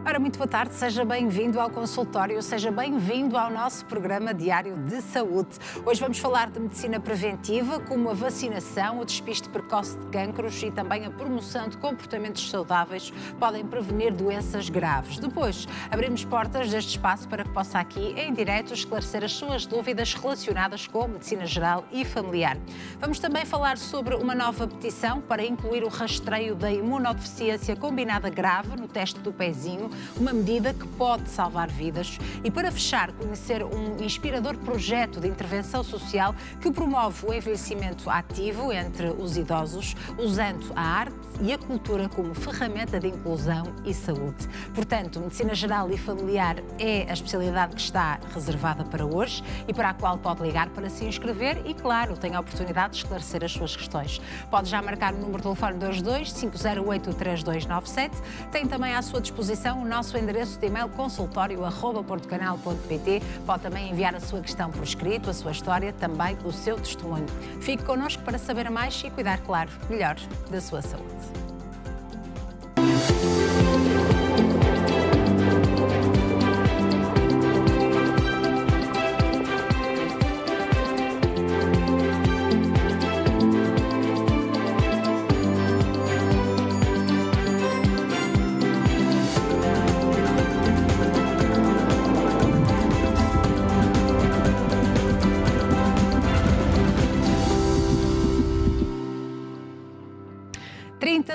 Ora, muito boa tarde, seja bem-vindo ao consultório, seja bem-vindo ao nosso programa diário de saúde. Hoje vamos falar de medicina preventiva, como a vacinação, o despiste precoce de cancros e também a promoção de comportamentos saudáveis podem prevenir doenças graves. Depois, abrimos portas deste espaço para que possa aqui, em direto, esclarecer as suas dúvidas relacionadas com medicina geral e familiar. Vamos também falar sobre uma nova petição para incluir o rastreio da imunodeficiência combinada grave no teste do pezinho, uma medida que pode salvar vidas. E para fechar, conhecer um inspirador projeto de intervenção social que promove o envelhecimento ativo entre os idosos, usando a arte e a cultura como ferramenta de inclusão e saúde. Portanto, medicina geral e familiar é a especialidade que está reservada para hoje e para a qual pode ligar para se inscrever e, claro, tem a oportunidade de esclarecer as suas questões. Pode já marcar o número de telefone 22 508 3297. Tem também à sua disposição o nosso endereço de e-mail consultório@portocanal.pt. Pode também enviar a sua questão por escrito, a sua história, também o seu testemunho. Fique connosco para saber mais e cuidar, claro, melhor da sua saúde.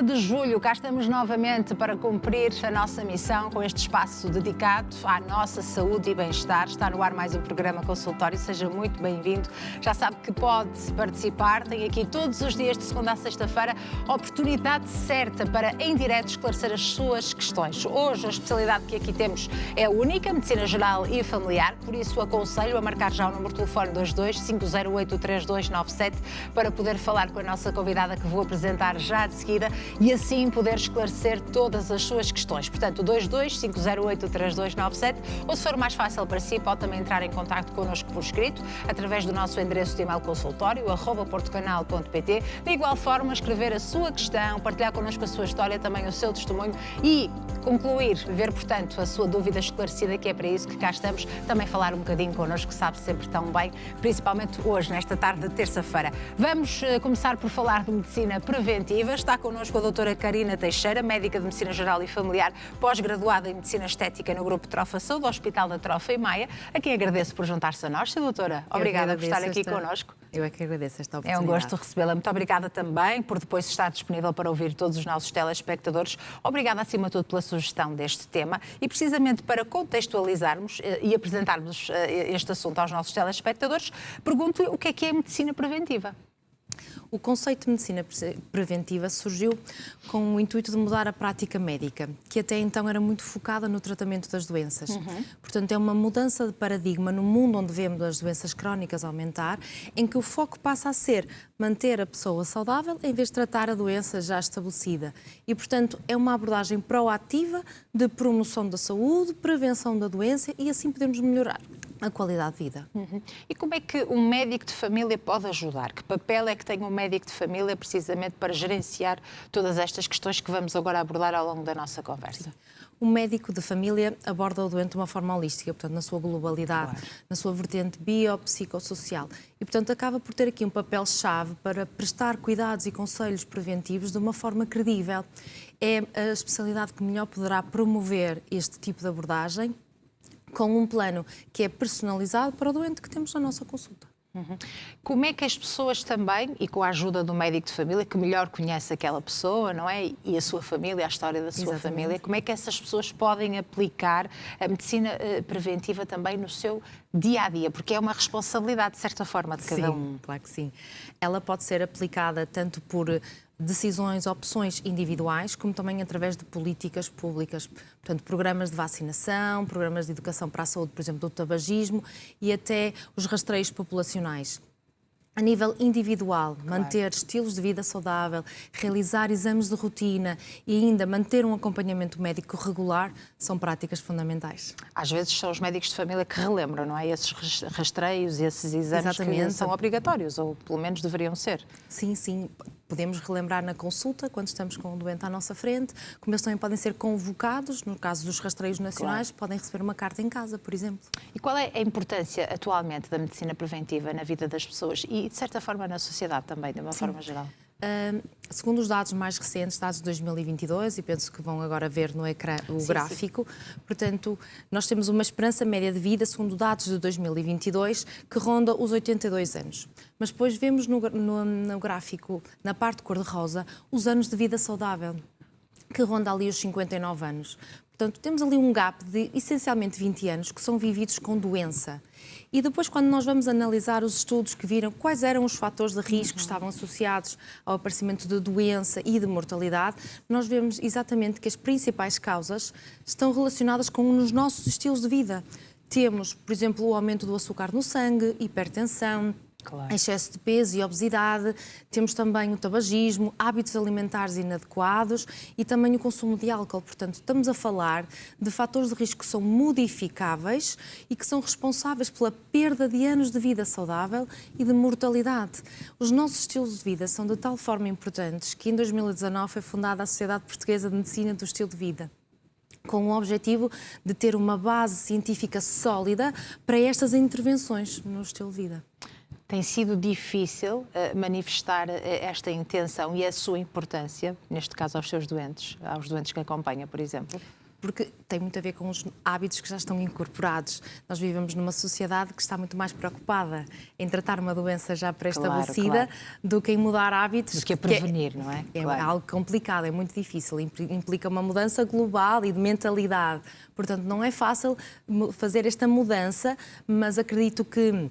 De julho, cá estamos novamente para cumprir a nossa missão com este espaço dedicado à nossa saúde e bem-estar. Está no ar mais um programa consultório, seja muito bem-vindo. Já sabe que pode participar, tem aqui todos os dias de segunda a sexta-feira a oportunidade certa para em direto esclarecer as suas questões. Hoje a especialidade que aqui temos é única, medicina geral e familiar, por isso aconselho a marcar já o número de telefone 22 508 3297 para poder falar com a nossa convidada que vou apresentar já de seguida e assim poder esclarecer todas as suas questões. Portanto, 22 508 3297, ou se for mais fácil para si, pode também entrar em contacto connosco por escrito, através do nosso endereço de e-mail consultório@portocanal.pt. De igual forma, escrever a sua questão, partilhar connosco a sua história, também o seu testemunho e concluir, ver, portanto, a sua dúvida esclarecida, que é para isso que cá estamos, também falar um bocadinho connosco, que sabe sempre tão bem, principalmente hoje, nesta tarde de terça-feira. Vamos começar por falar de medicina preventiva. Está connosco a doutora Karina Teixeira, médica de Medicina Geral e Familiar, pós-graduada em Medicina Estética no Grupo Trofa Saúde, do Hospital da Trofa e Maia, a quem agradeço por juntar-se a nós. Doutora, obrigada por estar aqui connosco. Eu é que agradeço esta oportunidade. É um gosto recebê-la. Muito obrigada também por depois estar disponível para ouvir todos os nossos telespectadores. Obrigada, acima de tudo, pela sugestão deste tema e, precisamente, para contextualizarmos e apresentarmos este assunto aos nossos telespectadores, pergunto-lhe o que é a medicina preventiva. O conceito de medicina preventiva surgiu com o intuito de mudar a prática médica, que até então era muito focada no tratamento das doenças. Portanto, é uma mudança de paradigma no mundo onde vemos as doenças crónicas aumentar, em que o foco passa a ser manter a pessoa saudável em vez de tratar a doença já estabelecida. E, portanto, é uma abordagem proativa de promoção da saúde, prevenção da doença e assim podemos melhorar a qualidade de vida. E como é que um médico de família pode ajudar? Que papel é que tem um médico de família precisamente para gerenciar todas estas questões que vamos agora abordar ao longo da nossa conversa? O médico de família aborda o doente de uma forma holística, portanto, na sua globalidade, claro, na sua vertente biopsicossocial. E, portanto, acaba por ter aqui um papel-chave para prestar cuidados e conselhos preventivos de uma forma credível. É a especialidade que melhor poderá promover este tipo de abordagem, com um plano que é personalizado para o doente que temos na nossa consulta. Como é que as pessoas também, e com a ajuda do médico de família, que melhor conhece aquela pessoa, não é? E a sua família, a história da sua família, como é que essas pessoas podem aplicar a medicina preventiva também no seu dia-a-dia? Porque é uma responsabilidade, de certa forma, de cada um. Sim, claro que sim. Ela pode ser aplicada tanto por decisões, opções individuais, como também através de políticas públicas. Portanto, programas de vacinação, programas de educação para a saúde, por exemplo, do tabagismo e até os rastreios populacionais. A nível individual, manter estilos de vida saudável, realizar exames de rotina e ainda manter um acompanhamento médico regular são práticas fundamentais. Às vezes são os médicos de família que relembram, não é? Esses rastreios, esses exames que são obrigatórios, ou pelo menos deveriam ser. Sim, sim. Podemos relembrar na consulta, quando estamos com um doente à nossa frente, como eles também podem ser convocados, no caso dos rastreios nacionais, podem receber uma carta em casa, por exemplo. E qual é a importância atualmente da medicina preventiva na vida das pessoas e, de certa forma, na sociedade também, de uma forma geral? Segundo os dados mais recentes, dados de 2022, e penso que vão agora ver no ecrã o gráfico, portanto, nós temos uma esperança média de vida, segundo dados de 2022, que ronda os 82 anos. Mas depois vemos no gráfico, na parte cor-de-rosa, os anos de vida saudável, que ronda ali os 59 anos. Portanto, temos ali um gap de essencialmente 20 anos que são vividos com doença. E depois, quando nós vamos analisar os estudos que viram quais eram os fatores de risco que estavam associados ao aparecimento de doença e de mortalidade, nós vemos exatamente que as principais causas estão relacionadas com os nossos estilos de vida. Temos, por exemplo, o aumento do açúcar no sangue, hipertensão, excesso de peso e obesidade, temos também o tabagismo, hábitos alimentares inadequados e também o consumo de álcool. Portanto, estamos a falar de fatores de risco que são modificáveis e que são responsáveis pela perda de anos de vida saudável e de mortalidade. Os nossos estilos de vida são de tal forma importantes que em 2019 foi fundada a Sociedade Portuguesa de Medicina do Estilo de Vida, com o objetivo de ter uma base científica sólida para estas intervenções no estilo de vida. Tem sido difícil manifestar esta intenção e a sua importância, neste caso aos seus doentes, aos doentes que acompanha, por exemplo? Porque tem muito a ver com os hábitos que já estão incorporados. Nós vivemos numa sociedade que está muito mais preocupada em tratar uma doença já pré-estabelecida do que em mudar hábitos. Do que a prevenir, não é? É algo complicado, é muito difícil, implica uma mudança global e de mentalidade. Portanto, não é fácil fazer esta mudança, mas acredito que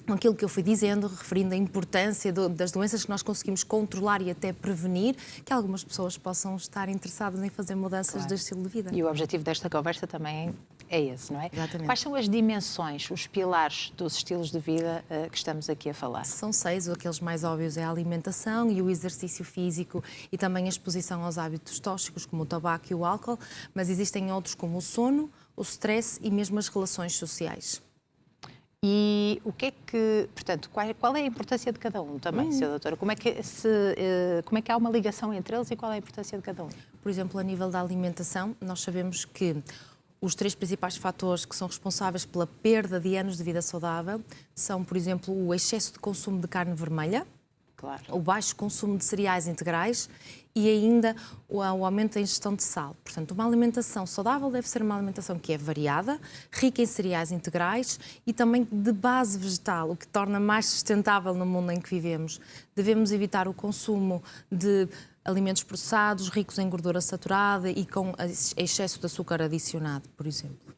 aquilo que eu fui dizendo, referindo a importância das doenças que nós conseguimos controlar e até prevenir, que algumas pessoas possam estar interessadas em fazer mudanças de estilo de vida. E o objetivo desta conversa também é esse, não é? Exatamente. Quais são as dimensões, os pilares dos estilos de vida que estamos aqui a falar? São 6, aqueles mais óbvios é a alimentação e o exercício físico e também a exposição aos hábitos tóxicos, como o tabaco e o álcool, mas existem outros como o sono, o stress e mesmo as relações sociais. E o que é que, portanto, qual é a importância de cada um também, Sra. Doutora? Como é que há uma ligação entre eles e qual é a importância de cada um? Por exemplo, a nível da alimentação, nós sabemos que os 3 principais fatores que são responsáveis pela perda de anos de vida saudável são, por exemplo, o excesso de consumo de carne vermelha, o baixo consumo de cereais integrais e ainda o aumento da ingestão de sal. Portanto, uma alimentação saudável deve ser uma alimentação que é variada, rica em cereais integrais e também de base vegetal, o que torna mais sustentável no mundo em que vivemos. Devemos evitar o consumo de alimentos processados, ricos em gordura saturada e com excesso de açúcar adicionado, por exemplo.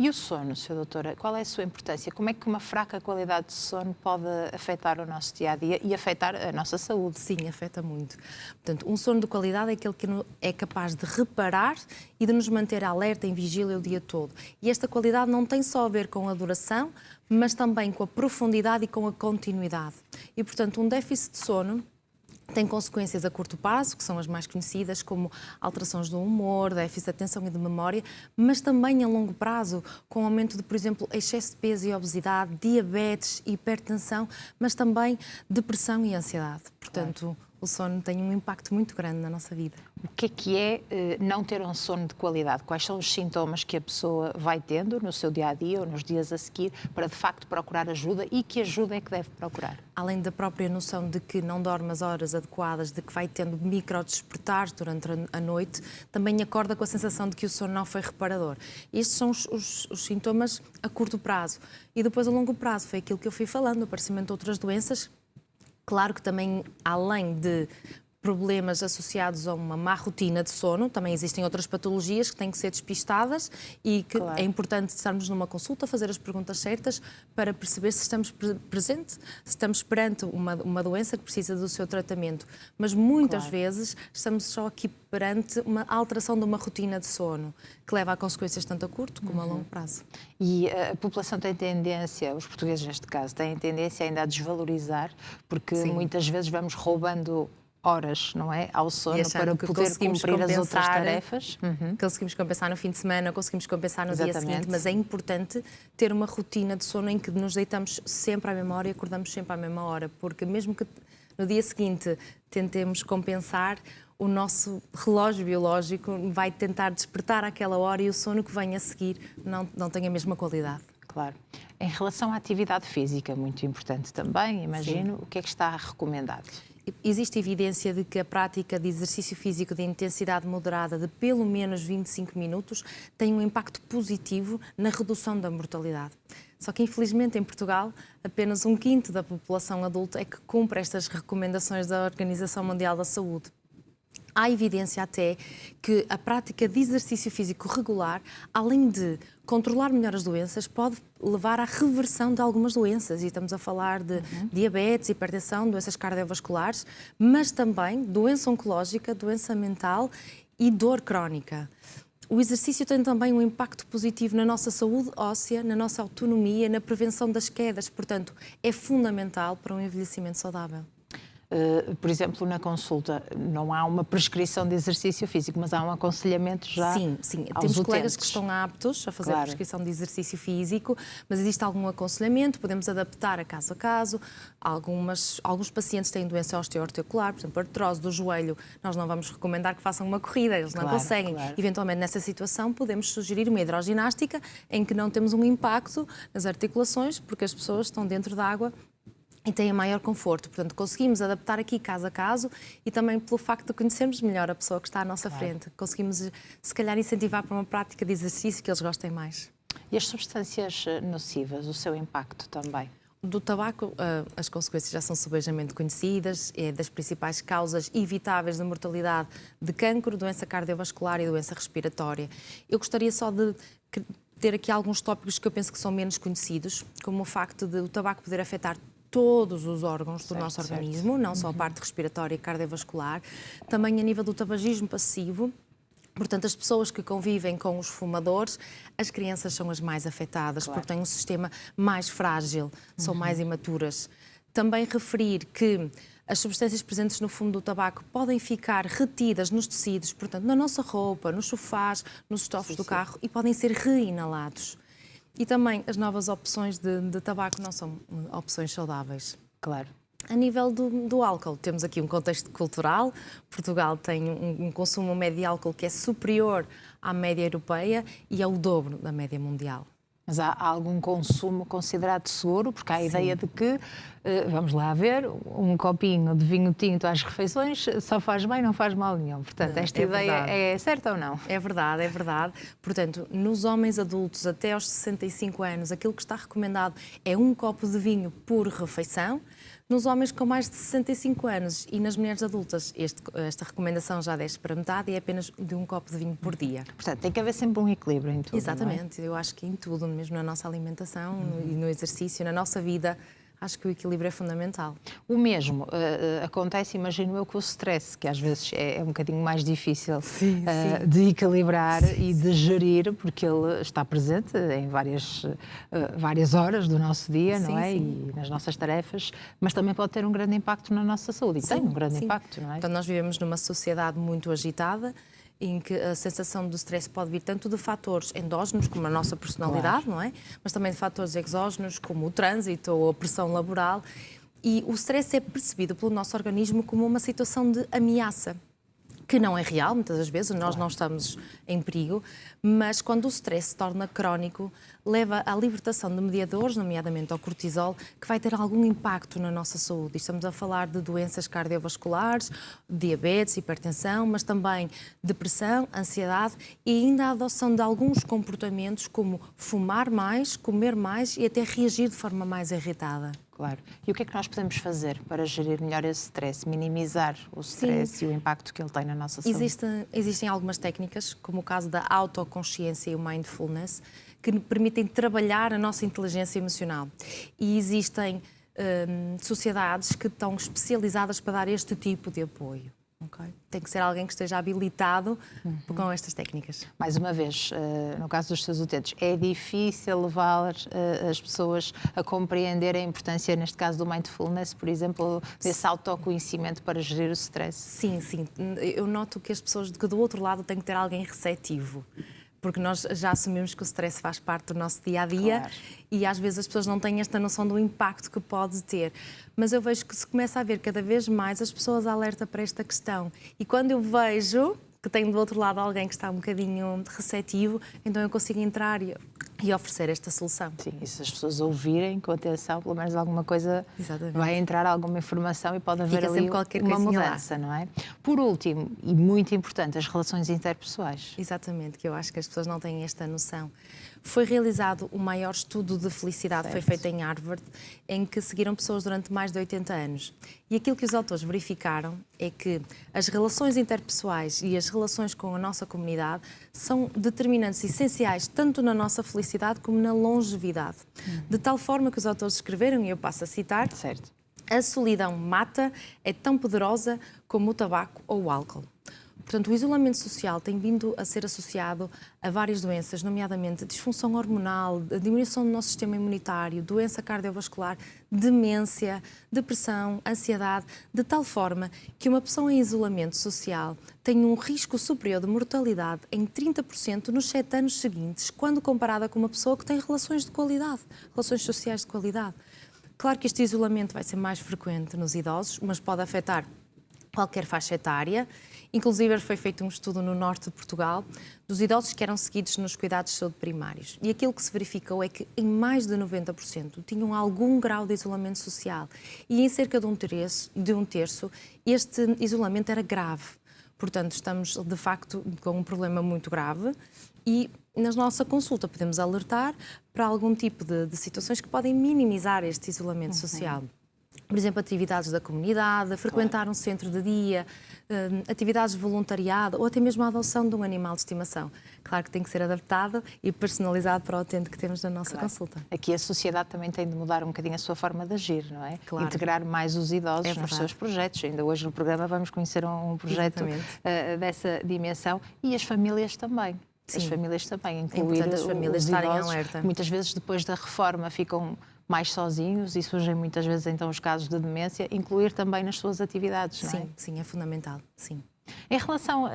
E o sono, Sra. Doutora, qual é a sua importância? Como é que uma fraca qualidade de sono pode afetar o nosso dia-a-dia e afetar a nossa saúde? Sim, afeta muito. Portanto, um sono de qualidade é aquele que é capaz de reparar e de nos manter alerta, em vigília o dia todo. E esta qualidade não tem só a ver com a duração, mas também com a profundidade e com a continuidade. E, portanto, um déficit de sono tem consequências a curto prazo, que são as mais conhecidas, como alterações do humor, déficit de atenção e de memória, mas também a longo prazo, com aumento de, por exemplo, excesso de peso e obesidade, diabetes, hipertensão, mas também depressão e ansiedade. Portanto, o sono tem um impacto muito grande na nossa vida. O que é não ter um sono de qualidade? Quais são os sintomas que a pessoa vai tendo no seu dia-a-dia ou nos dias a seguir para, de facto, procurar ajuda e que ajuda é que deve procurar? Além da própria noção de que não dorme as horas adequadas, de que vai tendo micro-despertares durante a noite, também acorda com a sensação de que o sono não foi reparador. Estes são os sintomas a curto prazo. E depois, a longo prazo, foi aquilo que eu fui falando, o aparecimento de outras doenças. Claro que também, além de problemas associados a uma má rotina de sono. Também existem outras patologias que têm que ser despistadas e que é importante estarmos numa consulta, fazer as perguntas certas para perceber se estamos se estamos perante uma doença que precisa do seu tratamento. Mas muitas vezes estamos só aqui perante uma alteração de uma rotina de sono que leva a consequências tanto a curto como a longo prazo. E a população tem tendência, os portugueses neste caso, têm tendência ainda a desvalorizar, porque muitas vezes vamos roubando horas, não é, ao sono para poder cumprir as outras tarefas. Conseguimos compensar no fim de semana, conseguimos compensar no dia seguinte, mas é importante ter uma rotina de sono em que nos deitamos sempre à mesma hora e acordamos sempre à mesma hora, porque mesmo que no dia seguinte tentemos compensar, o nosso relógio biológico vai tentar despertar àquela hora e o sono que vem a seguir não tem a mesma qualidade. Claro. Em relação à atividade física, muito importante também, imagino, o que é que está recomendado? Existe evidência de que a prática de exercício físico de intensidade moderada de pelo menos 25 minutos tem um impacto positivo na redução da mortalidade. Só que, infelizmente, em Portugal, apenas 1/5 da população adulta é que cumpre estas recomendações da Organização Mundial da Saúde. Há evidência até que a prática de exercício físico regular, além de controlar melhor as doenças, pode levar à reversão de algumas doenças. E estamos a falar de diabetes, hipertensão, doenças cardiovasculares, mas também doença oncológica, doença mental e dor crónica. O exercício tem também um impacto positivo na nossa saúde óssea, na nossa autonomia, na prevenção das quedas. Portanto, é fundamental para um envelhecimento saudável. Por exemplo, na consulta, não há uma prescrição de exercício físico, mas há um aconselhamento já. Sim. Temos utentes. colegas que estão aptos a fazer a prescrição de exercício físico, mas existe algum aconselhamento, podemos adaptar a caso. Alguns pacientes têm doença osteoarticular, por exemplo, artrose do joelho. Nós não vamos recomendar que façam uma corrida, eles não conseguem. Eventualmente, nessa situação, podemos sugerir uma hidroginástica em que não temos um impacto nas articulações, porque as pessoas estão dentro da água e têm maior conforto. Portanto, conseguimos adaptar aqui caso a caso e também pelo facto de conhecermos melhor a pessoa que está à nossa frente. Conseguimos, se calhar, incentivar para uma prática de exercício que eles gostem mais. E as substâncias nocivas, o seu impacto também? Do tabaco, as consequências já são subejamente conhecidas, é das principais causas evitáveis de mortalidade de cancro, doença cardiovascular e doença respiratória. Eu gostaria só de ter aqui alguns tópicos que eu penso que são menos conhecidos, como o facto de o tabaco poder afetar todos os órgãos do nosso organismo, não só a parte respiratória e cardiovascular, também a nível do tabagismo passivo. Portanto, as pessoas que convivem com os fumadores, as crianças são as mais afetadas, porque têm um sistema mais frágil, são mais imaturas. Também referir que as substâncias presentes no fumo do tabaco podem ficar retidas nos tecidos, portanto, na nossa roupa, nos sofás, nos estofos do carro, e podem ser reinalados. E também as novas opções de tabaco não são opções saudáveis. Claro. A nível do álcool, temos aqui um contexto cultural. Portugal tem um consumo médio de álcool que é superior à média europeia e é o dobro da média mundial. Mas há algum consumo considerado seguro? Porque há a ideia de que, vamos lá ver, um copinho de vinho tinto às refeições só faz bem, não faz mal nenhum. Portanto, esta ideia é certa ou não? É verdade, é verdade. Portanto, nos homens adultos até aos 65 anos, aquilo que está recomendado é 1 copo de vinho por refeição. Nos homens com mais de 65 anos e nas mulheres adultas, esta recomendação já desce para metade e é apenas de 1 copo de vinho por dia. Portanto, tem que haver sempre um equilíbrio em tudo. Exatamente, eu acho que em tudo, mesmo na nossa alimentação e no exercício, na nossa vida, acho que o equilíbrio é fundamental. O mesmo acontece, imagino eu, com o stress, que às vezes é um bocadinho mais difícil de equilibrar e de gerir, porque ele está presente em várias horas do nosso dia, não é? E nas nossas tarefas, mas também pode ter um grande impacto na nossa saúde. E tem um grande impacto, não é? Então, nós vivemos numa sociedade muito agitada, em que a sensação do stress pode vir tanto de fatores endógenos, como a nossa personalidade, não é? Mas também de fatores exógenos, como o trânsito ou a pressão laboral. E o stress é percebido pelo nosso organismo como uma situação de ameaça, que não é real, muitas das vezes, nós não estamos em perigo, mas quando o stress se torna crónico, leva à libertação de mediadores, nomeadamente ao cortisol, que vai ter algum impacto na nossa saúde. Estamos a falar de doenças cardiovasculares, diabetes, hipertensão, mas também depressão, ansiedade e ainda a adoção de alguns comportamentos como fumar mais, comer mais e até reagir de forma mais irritada. Claro. E o que é que nós podemos fazer para gerir melhor esse stress, minimizar o stress e o impacto que ele tem na nossa saúde? Existem algumas técnicas, como o caso da autoconsciência e o mindfulness, que permitem trabalhar a nossa inteligência emocional. E existem sociedades que estão especializadas para dar este tipo de apoio. Okay? Tem que ser alguém que esteja habilitado com estas técnicas. Mais uma vez, no caso dos seus utentes, é difícil levar as pessoas a compreender a importância, neste caso do mindfulness, por exemplo, desse autoconhecimento para gerir o stress? Sim, sim. Eu noto que as pessoas que do outro lado têm que ter alguém receptivo. Porque nós já assumimos que o stress faz parte do nosso dia-a-dia, claro. E às vezes as pessoas não têm esta noção do impacto que pode ter. Mas eu vejo que se começa a ver cada vez mais as pessoas alertam para esta questão. E quando eu vejo que tenho do outro lado alguém que está um bocadinho receptivo, então eu consigo entrar e oferecer esta solução. Sim, e se as pessoas ouvirem com atenção, pelo menos alguma coisa vai entrar, alguma informação e pode haver ali uma mudança, não é? Por último, e muito importante, as relações interpessoais. Exatamente, que eu acho que as pessoas não têm esta noção. Foi realizado o maior estudo de felicidade, foi feito em Harvard, em que seguiram pessoas durante mais de 80 anos. E aquilo que os autores verificaram é que as relações interpessoais e as relações com a nossa comunidade são determinantes essenciais tanto na nossa felicidade como na longevidade. De tal forma que os autores escreveram, e eu passo a citar, certo. A solidão mata, é tão poderosa como o tabaco ou o álcool. Portanto, o isolamento social tem vindo a ser associado a várias doenças, nomeadamente disfunção hormonal, diminuição do nosso sistema imunitário, doença cardiovascular, demência, depressão, ansiedade, de tal forma que uma pessoa em isolamento social tem um risco superior de mortalidade em 30% nos 7 anos seguintes, quando comparada com uma pessoa que tem relações de qualidade, relações sociais de qualidade. Claro que este isolamento vai ser mais frequente nos idosos, mas pode afetar qualquer faixa etária. Inclusive, foi feito um estudo no norte de Portugal dos idosos que eram seguidos nos cuidados de saúde primários. E aquilo que se verificou é que em mais de 90% tinham algum grau de isolamento social. E em cerca de um terço este isolamento era grave. Portanto, estamos, de facto, com um problema muito grave e na nossa consulta podemos alertar para algum tipo de situações que podem minimizar este isolamento social. Por exemplo, atividades da comunidade, frequentar um centro de dia, atividades de voluntariado ou até mesmo a adoção de um animal de estimação. Claro que tem que ser adaptado e personalizado para o utente que temos na nossa consulta. Aqui a sociedade também tem de mudar um bocadinho a sua forma de agir, não é? Claro. Integrar mais os idosos nos seus projetos. Ainda hoje no programa vamos conhecer um projeto dessa dimensão e as famílias também. Sim. As famílias também, incluir as famílias os estarem idosos, alerta. Muitas vezes depois da reforma ficam mais sozinhos e surgem muitas vezes então os casos de demência, incluir também nas suas atividades, não é? Sim, sim, é fundamental, sim. Em relação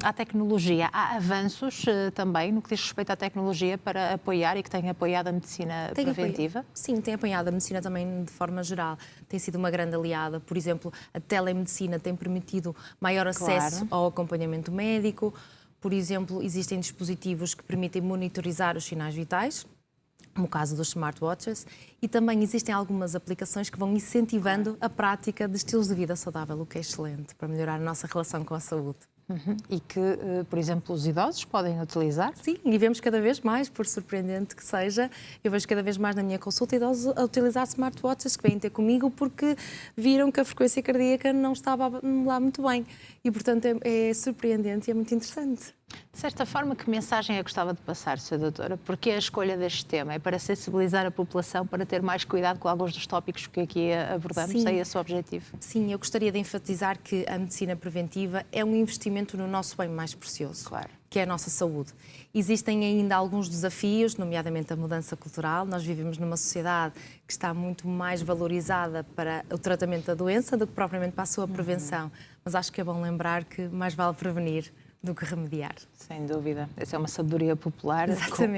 à tecnologia, há avanços também no que diz respeito à tecnologia para apoiar e que tem apoiado a medicina preventiva? Sim, tem apoiado a medicina também de forma geral. Tem sido uma grande aliada. Por exemplo, a telemedicina tem permitido maior acesso ao acompanhamento médico. Por exemplo, existem dispositivos que permitem monitorizar os sinais vitais, no caso dos smartwatches, e também existem algumas aplicações que vão incentivando a prática de estilos de vida saudável, o que é excelente para melhorar a nossa relação com a saúde. E que, por exemplo, os idosos podem utilizar? Sim, e vemos cada vez mais, por surpreendente que seja, eu vejo cada vez mais na minha consulta idosos a utilizar smartwatches que vêm ter comigo porque viram que a frequência cardíaca não estava lá muito bem. E, portanto, é surpreendente e é muito interessante. De certa forma, que mensagem eu gostava de passar, Sra. Doutora? Porque a escolha deste tema é para sensibilizar a população para ter mais cuidado com alguns dos tópicos que aqui abordamos? É esse o objetivo? Sim, eu gostaria de enfatizar que a medicina preventiva é um investimento no nosso bem mais precioso, que é a nossa saúde. Existem ainda alguns desafios, nomeadamente a mudança cultural. Nós vivemos numa sociedade que está muito mais valorizada para o tratamento da doença do que propriamente para a sua prevenção. Mas acho que é bom lembrar que mais vale prevenir do que remediar. Sem dúvida. Essa é uma sabedoria popular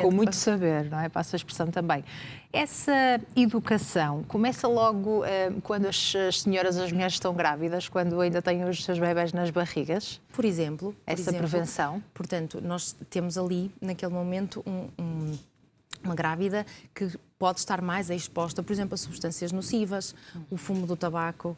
com muito saber, não é? Passa a expressão também. Essa educação começa logo quando as senhoras, as mulheres estão grávidas, quando ainda têm os seus bebés nas barrigas? Por exemplo. Essa prevenção? Portanto, nós temos ali, naquele momento, uma grávida que pode estar mais exposta, por exemplo, a substâncias nocivas, o fumo do tabaco,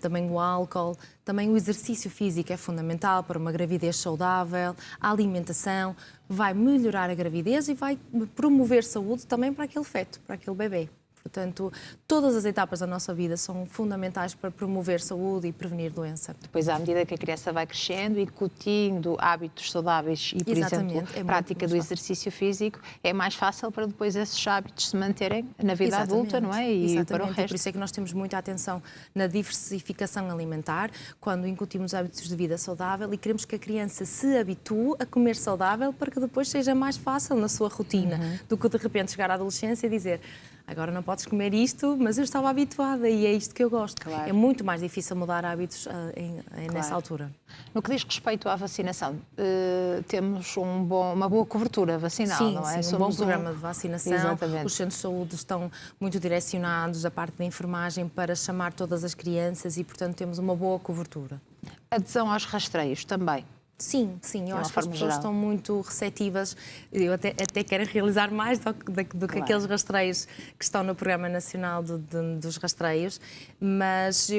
também o álcool, também o exercício físico é fundamental para uma gravidez saudável, a alimentação vai melhorar a gravidez e vai promover saúde também para aquele feto, para aquele bebê. Portanto, todas as etapas da nossa vida são fundamentais para promover saúde e prevenir doença. Depois, à medida que a criança vai crescendo, incutindo hábitos saudáveis e, por exemplo, prática do exercício físico, é mais fácil para depois esses hábitos se manterem na vida adulta, não é? E para o resto. Por isso é que nós temos muita atenção na diversificação alimentar, quando incutimos hábitos de vida saudável e queremos que a criança se habitue a comer saudável para que depois seja mais fácil na sua rotina, do que de repente chegar à adolescência e dizer: agora não podes comer isto, mas eu estava habituada e é isto que eu gosto. Claro. É muito mais difícil mudar hábitos nessa altura. No que diz respeito à vacinação, temos uma boa cobertura vacinal, sim, não é? Sim, um bom programa de vacinação. Exatamente. Os centros de saúde estão muito direcionados, a parte da enfermagem, para chamar todas as crianças e, portanto, temos uma boa cobertura. Adesão aos rastreios também. Sim, eu acho que as pessoas estão muito receptivas. Eu até quero realizar mais do que aqueles rastreios que estão no Programa Nacional dos Rastreios, mas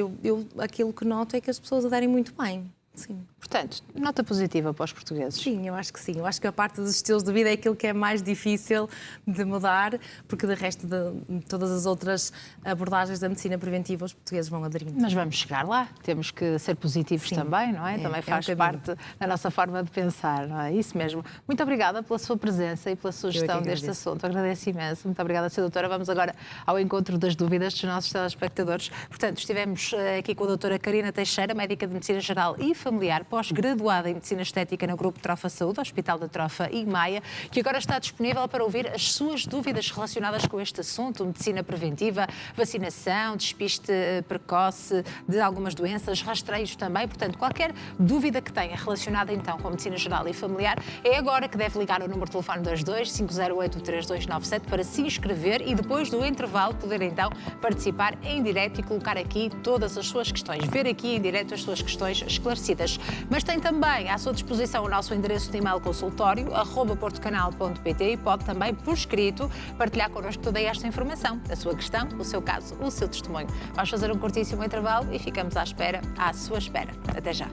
aquilo que noto é que as pessoas aderem muito bem. Sim. Portanto, nota positiva para os portugueses. Sim, eu acho que sim. Eu acho que a parte dos estilos de vida é aquilo que é mais difícil de mudar, porque de resto de todas as outras abordagens da medicina preventiva os portugueses vão aderindo. Mas vamos chegar lá. Temos que ser positivos também, não é? Também faz parte da nossa forma de pensar, não é? Isso mesmo. Muito obrigada pela sua presença e pela sugestão deste assunto. Agradeço imenso. Muito obrigada, Sra. Doutora. Vamos agora ao encontro das dúvidas dos nossos telespectadores. Portanto, estivemos aqui com a doutora Karina Teixeira, médica de Medicina Geral e Familiar, pós-graduada em Medicina Estética no Grupo Trofa Saúde, Hospital da Trofa e Maia, que agora está disponível para ouvir as suas dúvidas relacionadas com este assunto, medicina preventiva, vacinação, despiste precoce de algumas doenças, rastreios também. Portanto, qualquer dúvida que tenha relacionada então com a Medicina Geral e Familiar, é agora que deve ligar o número de telefone 22-508-3297 para se inscrever e depois do intervalo poder então participar em direto e colocar aqui todas as suas questões, ver aqui em direto as suas questões esclarecidas. Mas tem também à sua disposição o nosso endereço de e-mail consultório@portocanal.pt e pode também, por escrito, partilhar connosco toda esta informação, a sua questão, o seu caso, o seu testemunho. Vamos fazer um curtíssimo intervalo e ficamos à sua espera. Até já.